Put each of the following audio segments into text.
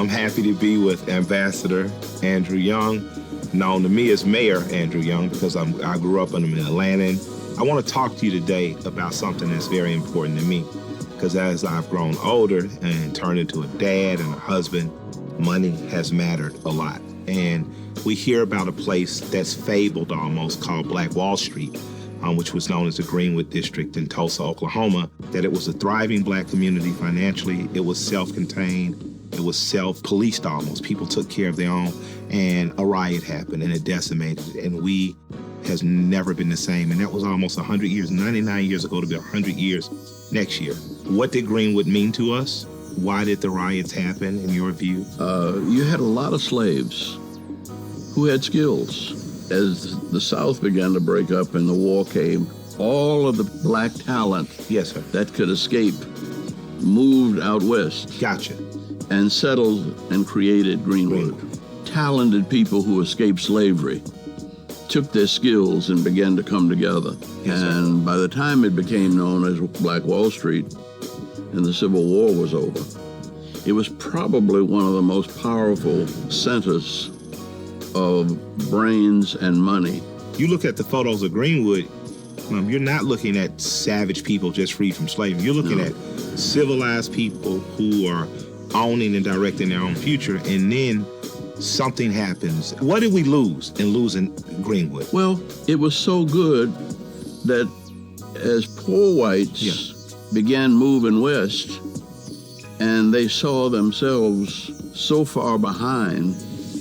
I'm happy to be with Ambassador Andrew Young, known to me as Mayor Andrew Young because I grew up in Atlanta. I want to talk to you today about something that's very important to me because as I've grown older and turned into a dad and a husband, money has mattered a lot. And we hear about a place that's fabled almost called Black Wall Street, which was known as the Greenwood district in Tulsa, Oklahoma, that it was a thriving black community financially. It was self-contained. It was self-policed almost. People took care of their own, and a riot happened, and it decimated it. And we has never been the same. And that was almost 100 years, 99 years ago to be 100 years next year. What did Greenwood mean to us? Why did the riots happen, in your view? You had a lot of slaves who had skills. As the South began to break up and the war came, all of the black talent yes, sir, that could escape moved out west. Gotcha. And settled and created Greenwood. Talented people who escaped slavery took their skills and began to come together. Yes, and sir. by the time it became known as Black Wall Street and the Civil War was over, it was probably one of the most powerful centers of brains and money. You look at the photos of Greenwood, you're not looking at savage people just freed from slavery. You're looking at civilized people who are owning and directing their own future, and then something happens. What did we lose in losing Greenwood? Well, it was so good that as poor whites began moving west, and they saw themselves so far behind,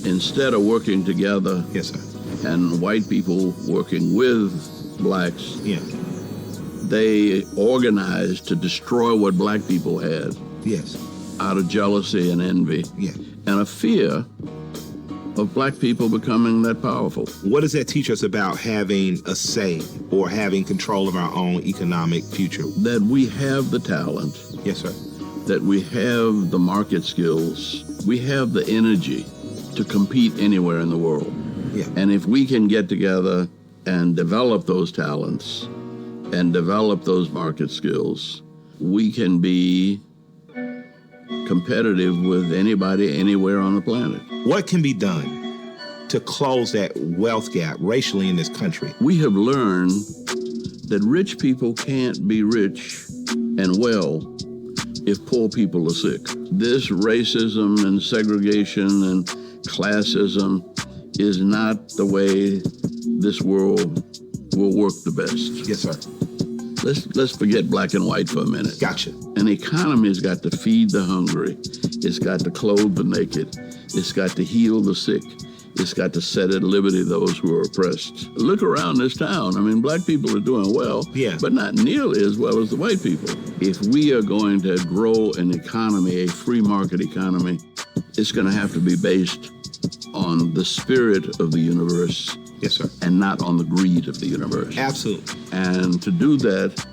instead of working together, yes, sir, and white people working with blacks, they organized to destroy what black people had. Yes. Out of jealousy and envy, and a fear of black people becoming that powerful. What does that teach us about having a say or having control of our own economic future? That we have the talent. Yes, sir. That we have the market skills. We have the energy to compete anywhere in the world. Yeah. And if we can get together and develop those talents and develop those market skills, we can be competitive with anybody anywhere on the planet. What can be done to close that wealth gap racially in this country? We have learned that rich people can't be rich and well if poor people are sick. This racism and segregation and classism is not the way this world will work the best. Yes, sir. Let's forget black and white for a minute. Gotcha. An economy's got to feed the hungry. It's got to clothe the naked. It's got to heal the sick. It's got to set at liberty those who are oppressed. Look around this town. I mean, black people are doing well, but not nearly as well as the white people. If we are going to grow an economy, a free market economy, it's going to have to be based on the spirit of the universe. Yes, sir. And not on the greed of the universe. Absolutely. And to do that,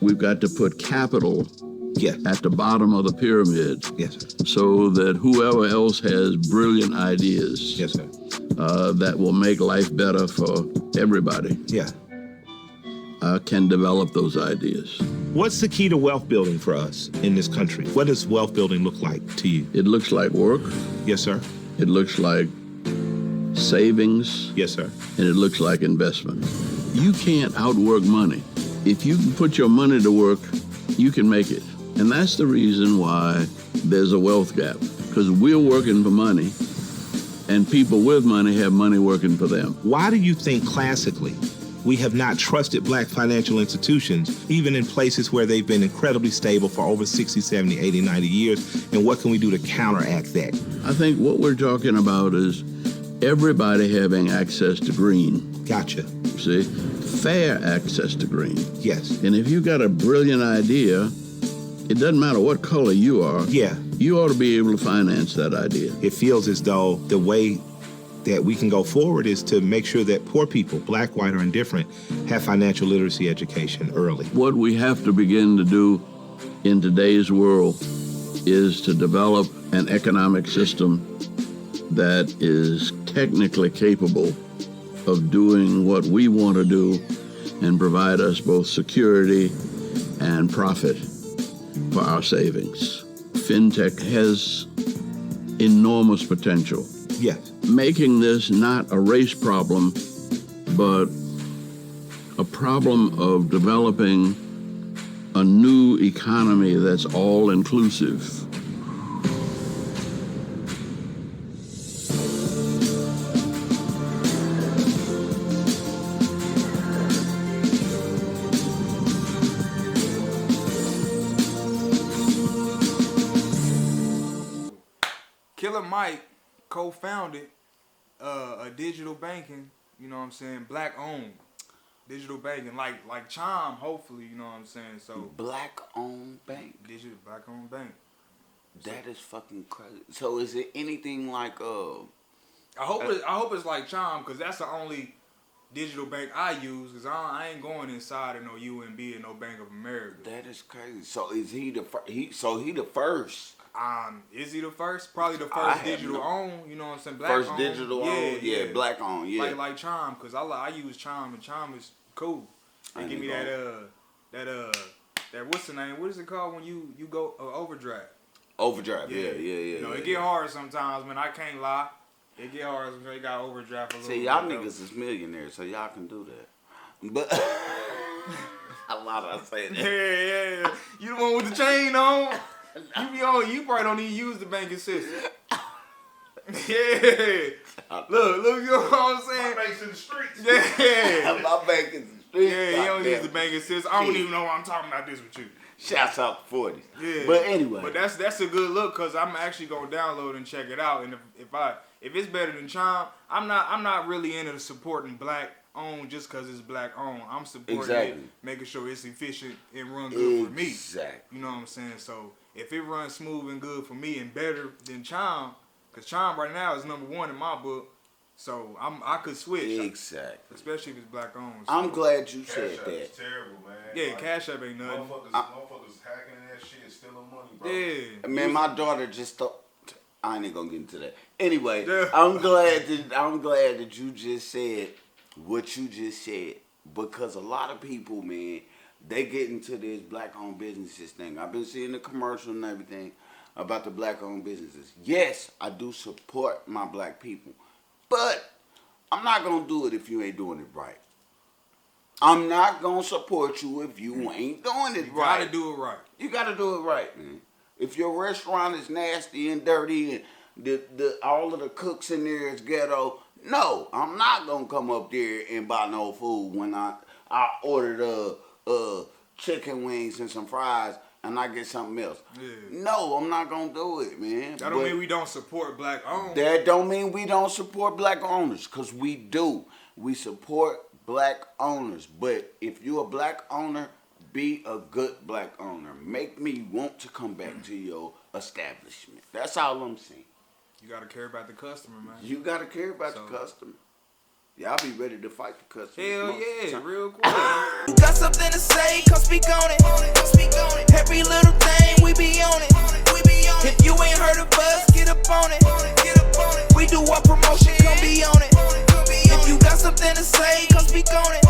we've got to put capital at the bottom of the pyramid. Yes, sir. So that whoever else has brilliant ideas yes, sir, that will make life better for everybody can develop those ideas. What's the key to wealth building for us in this country? What does wealth building look like to you? It looks like work. Yes, sir. It looks like savings. Yes, sir. And it looks like investment. You can't outwork money. If you can put your money to work, you can make it. And that's the reason why there's a wealth gap, because we're working for money, and people with money have money working for them. Why do you think classically we have not trusted black financial institutions, even in places where they've been incredibly stable for over 60, 70, 80, 90 years? And what can we do to counteract that? I think what we're talking about is everybody having access to green. Gotcha. See? Fair access to green. Yes. And if you've got a brilliant idea, it doesn't matter what color you are. You ought to be able to finance that idea. It feels as though the way that we can go forward is to make sure that poor people, black, white, or indifferent, have financial literacy education early. What we have to begin to do in today's world is to develop an economic system that is technically capable of doing what we want to do and provide us both security and profit for our savings. FinTech has enormous potential. Yes. Making this not a race problem, but a problem of developing a new economy that's all inclusive. Killer Mike co-founded a digital banking, you know what I'm saying, black owned digital banking, like Chime, hopefully, you know what I'm saying. So black owned bank. Digital black owned bank. That is fucking crazy. So is it anything like I hope it's like Chime, cause that's the only digital bank I use. Cause I ain't going inside of no UNB or no Bank of America. That is crazy. So is he the first? He the first. Is he the first? Probably the first digital owned. You know what I'm saying? Black first owned. Digital owned. Yeah, black owned. Yeah. Like Chime, cause I use Chime, and Chime is cool. They give me that what's the name? What is it called when you go overdraft? Overdraft. Yeah. You know, it get hard sometimes, man. I can't lie. It get hard sometimes. You got overdraft a little. See, y'all niggas is millionaires, so y'all can do that. But a lot of say that. Yeah. You the one with the chain on. You probably don't even use the banking system. Yeah. Look, you know what I'm saying? My bank's in the streets. Yeah. My bank is in the streets. Yeah, you don't use the banking system. I don't even know why I'm talking about this with you. Shouts out to 40s. Yeah. But anyway. But that's a good look, because I'm actually gonna download and check it out. And if it's better than Chime, I'm not really into supporting black owned just because it's black owned. I'm supporting it, making sure it's efficient and run good for me. Exactly. You know what I'm saying? So if it runs smooth and good for me and better than Chime, because Chime right now is #1 in my book, so I could switch. Exactly. Especially if it's black owned. So. I'm glad you said that. It's terrible, man. Yeah, like, Cash App ain't nothing. Motherfuckers hacking that shit, stealing money, bro. Yeah. Man, my daughter just thought. I ain't gonna get into that. Anyway, Yeah. I'm glad that you just said what you just said, because a lot of people, man, they get into this black-owned businesses thing. I've been seeing the commercial and everything about the black-owned businesses. Yes, I do support my black people, but I'm not gonna do it if you ain't doing it right. I'm not gonna support you if you ain't doing it right. You gotta do it right. You gotta do it right, man. If your restaurant is nasty and dirty and the all of the cooks in there is ghetto, no, I'm not gonna come up there and buy no food when I ordered chicken wings and some fries and I get something else. Yeah. No, I'm not gonna do it, man. That don't mean we don't support black owned. That don't mean we don't support black owners, because we do. We support black owners. But if you're a black owner, be a good black owner. Make me want to come back to your establishment. That's all I'm saying. You gotta care about the customer, man. You gotta care about the customer. Y'all be ready to fight the customer. Hell yeah, real quick. You got something to say, come speak on it. Every little thing, we be on it. If you ain't heard of us, get up on it. We do our promotion, come be on it. If you got something to say, come speak on it.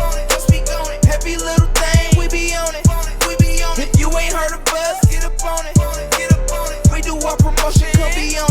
Every little thing, we be on it. If you ain't heard of us, get up on it. We do our promotion, come be on it.